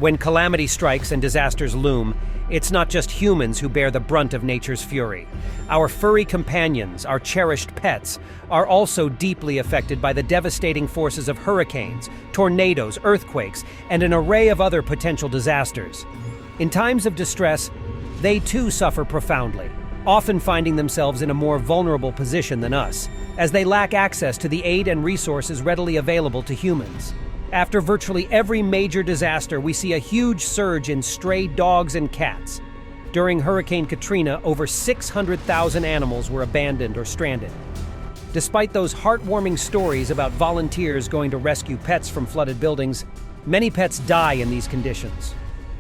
When calamity strikes and disasters loom, it's not just humans who bear the brunt of nature's fury. Our furry companions, our cherished pets, are also deeply affected by the devastating forces of hurricanes, tornadoes, earthquakes, and an array of other potential disasters. In times of distress, they too suffer profoundly, often finding themselves in a more vulnerable position than us, as they lack access to the aid and resources readily available to humans. After virtually every major disaster, we see a huge surge in stray dogs and cats. During Hurricane Katrina, over 600,000 animals were abandoned or stranded. Despite those heartwarming stories about volunteers going to rescue pets from flooded buildings, many pets die in these conditions.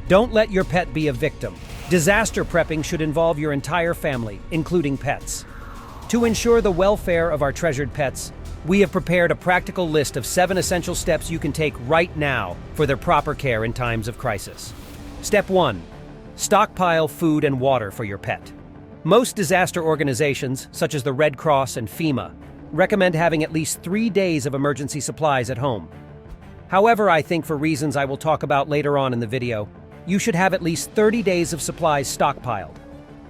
Don't let your pet be a victim. Disaster prepping should involve your entire family, including pets. To ensure the welfare of our treasured pets, we have prepared a practical list of 7 essential steps you can take right now for their proper care in times of crisis. Step 1. Stockpile food and water for your pet. Most disaster organizations, such as the Red Cross and FEMA, recommend having at least 3 days of emergency supplies at home. However, I think for reasons I will talk about later on in the video, you should have at least 30 days of supplies stockpiled.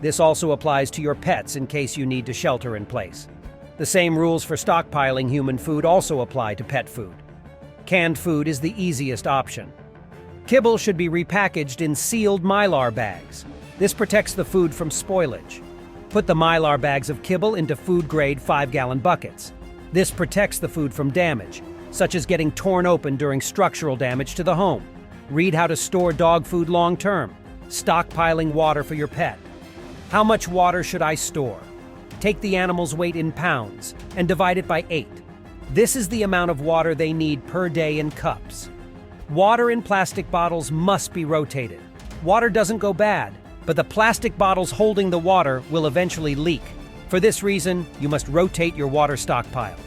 This also applies to your pets in case you need to shelter in place. The same rules for stockpiling human food also apply to pet food. Canned food is the easiest option. Kibble should be repackaged in sealed Mylar bags. This protects the food from spoilage. Put the Mylar bags of kibble into food-grade 5-gallon buckets. This protects the food from damage, such as getting torn open during structural damage to the home. Read how to store dog food long-term. Stockpiling water for your pet. How much water should I store? Take the animal's weight in pounds and divide it by 8. This is the amount of water they need per day in cups. Water in plastic bottles must be rotated. Water doesn't go bad, but the plastic bottles holding the water will eventually leak. For this reason, you must rotate your water stockpile.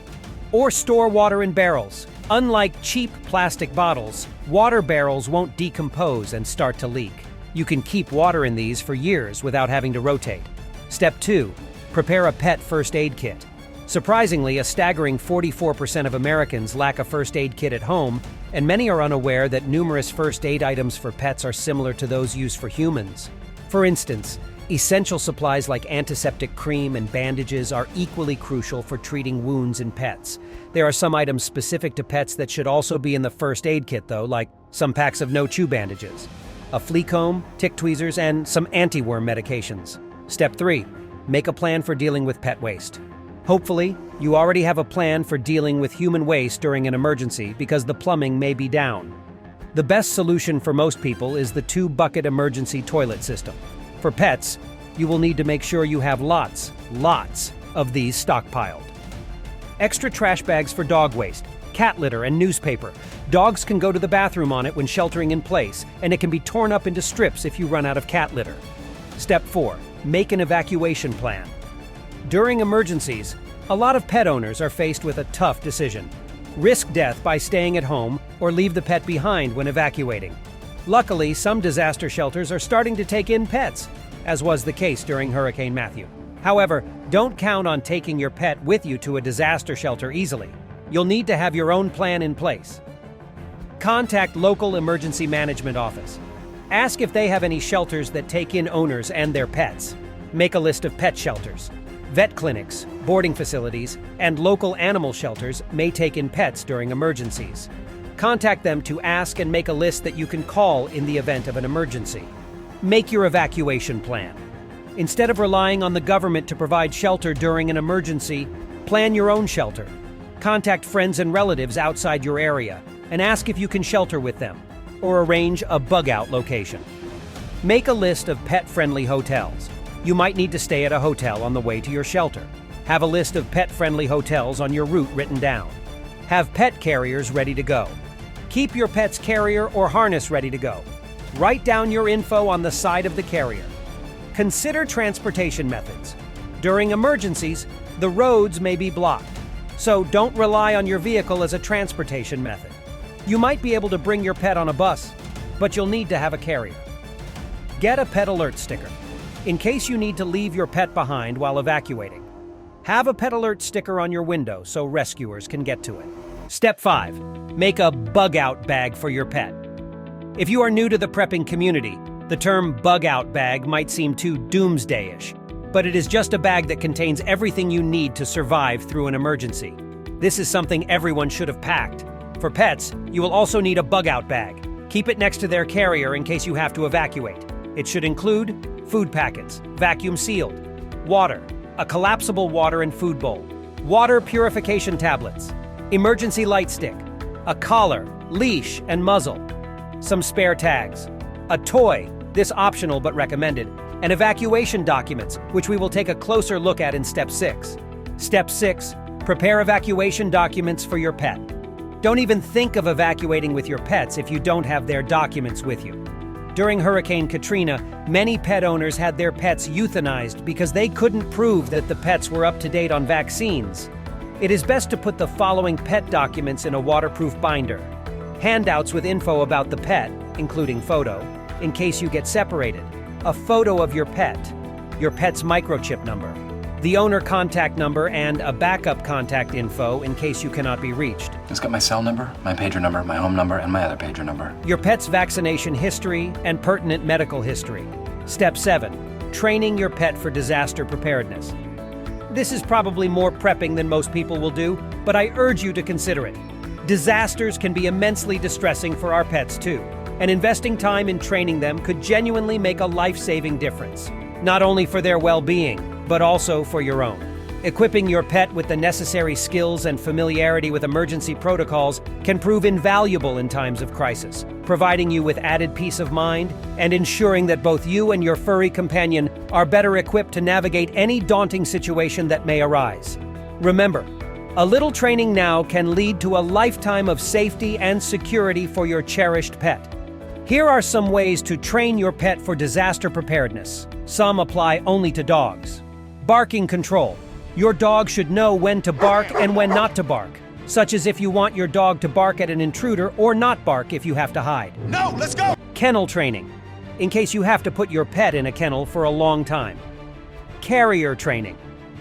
Or store water in barrels. Unlike cheap plastic bottles, water barrels won't decompose and start to leak. You can keep water in these for years without having to rotate. Step 2. Prepare a pet first aid kit. Surprisingly, a staggering 44% of Americans lack a first aid kit at home, and many are unaware that numerous first aid items for pets are similar to those used for humans. For instance, essential supplies like antiseptic cream and bandages are equally crucial for treating wounds in pets. There are some items specific to pets that should also be in the first aid kit though, like some packs of no-chew bandages, a flea comb, tick tweezers, and some anti-worm medications. Step 3. Make a plan for dealing with pet waste. Hopefully, you already have a plan for dealing with human waste during an emergency because the plumbing may be down. The best solution for most people is the 2-bucket emergency toilet system. For pets, you will need to make sure you have lots of these stockpiled. Extra trash bags for dog waste, cat litter, and newspaper. Dogs can go to the bathroom on it when sheltering in place, and it can be torn up into strips if you run out of cat litter. Step 4. Make an evacuation plan. During emergencies, a lot of pet owners are faced with a tough decision. Risk death by staying at home or leave the pet behind when evacuating. Luckily, some disaster shelters are starting to take in pets, as was the case during Hurricane Matthew. However, don't count on taking your pet with you to a disaster shelter easily. You'll need to have your own plan in place. Contact local emergency management office. Ask if they have any shelters that take in owners and their pets. Make a list of pet shelters. Vet clinics, boarding facilities, and local animal shelters may take in pets during emergencies. Contact them to ask and make a list that you can call in the event of an emergency. Make your evacuation plan. Instead of relying on the government to provide shelter during an emergency, plan your own shelter. Contact friends and relatives outside your area and ask if you can shelter with them, or arrange a bug-out location. Make a list of pet-friendly hotels. You might need to stay at a hotel on the way to your shelter. Have a list of pet-friendly hotels on your route written down. Have pet carriers ready to go. Keep your pet's carrier or harness ready to go. Write down your info on the side of the carrier. Consider transportation methods. During emergencies, the roads may be blocked, so don't rely on your vehicle as a transportation method. You might be able to bring your pet on a bus, but you'll need to have a carrier. Get a pet alert sticker, in case you need to leave your pet behind while evacuating. Have a pet alert sticker on your window so rescuers can get to it. Step 5. Make a bug-out bag for your pet. If you are new to the prepping community, the term bug-out bag might seem too doomsday-ish, but it is just a bag that contains everything you need to survive through an emergency. This is something everyone should have packed. For pets, you will also need a bug-out bag. Keep it next to their carrier in case you have to evacuate. It should include food packets, vacuum sealed, water, a collapsible water and food bowl, water purification tablets, emergency light stick, a collar, leash, and muzzle, some spare tags, a toy, this optional but recommended, and evacuation documents, which we will take a closer look at in Step 6. Step 6. Prepare evacuation documents for your pet. Don't even think of evacuating with your pets if you don't have their documents with you. During Hurricane Katrina, many pet owners had their pets euthanized because they couldn't prove that the pets were up to date on vaccines. It is best to put the following pet documents in a waterproof binder. Handouts with info about the pet, including photo, in case you get separated. A photo of your pet's microchip number, the owner contact number, and a backup contact info in case you cannot be reached. It's got my cell number, my pager number, my home number, and my other pager number. Your pet's vaccination history and pertinent medical history. Step 7. Training your pet for disaster preparedness. This is probably more prepping than most people will do, but I urge you to consider it. Disasters can be immensely distressing for our pets too, and investing time in training them could genuinely make a life-saving difference, not only for their well-being, but also for your own. Equipping your pet with the necessary skills and familiarity with emergency protocols can prove invaluable in times of crisis, providing you with added peace of mind and ensuring that both you and your furry companion are better equipped to navigate any daunting situation that may arise. Remember, a little training now can lead to a lifetime of safety and security for your cherished pet. Here are some ways to train your pet for disaster preparedness. Some apply only to dogs. Barking control. Your dog should know when to bark and when not to bark, such as if you want your dog to bark at an intruder or not bark if you have to hide. No, let's go! Kennel training, in case you have to put your pet in a kennel for a long time. Carrier training.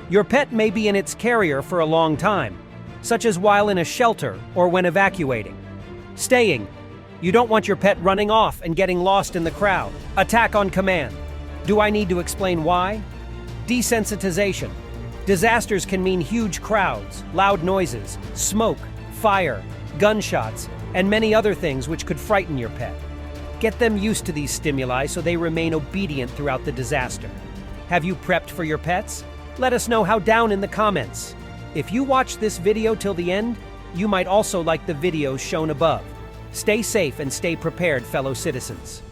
Your pet may be in its carrier for a long time, such as while in a shelter or when evacuating. Staying. You don't want your pet running off and getting lost in the crowd. Attack on command. Do I need to explain why? Desensitization. Disasters can mean huge crowds, loud noises, smoke, fire, gunshots, and many other things which could frighten your pet. Get them used to these stimuli so they remain obedient throughout the disaster. Have you prepped for your pets? Let us know how down in the comments. If you watched this video till the end, you might also like the videos shown above. Stay safe and stay prepared, fellow citizens.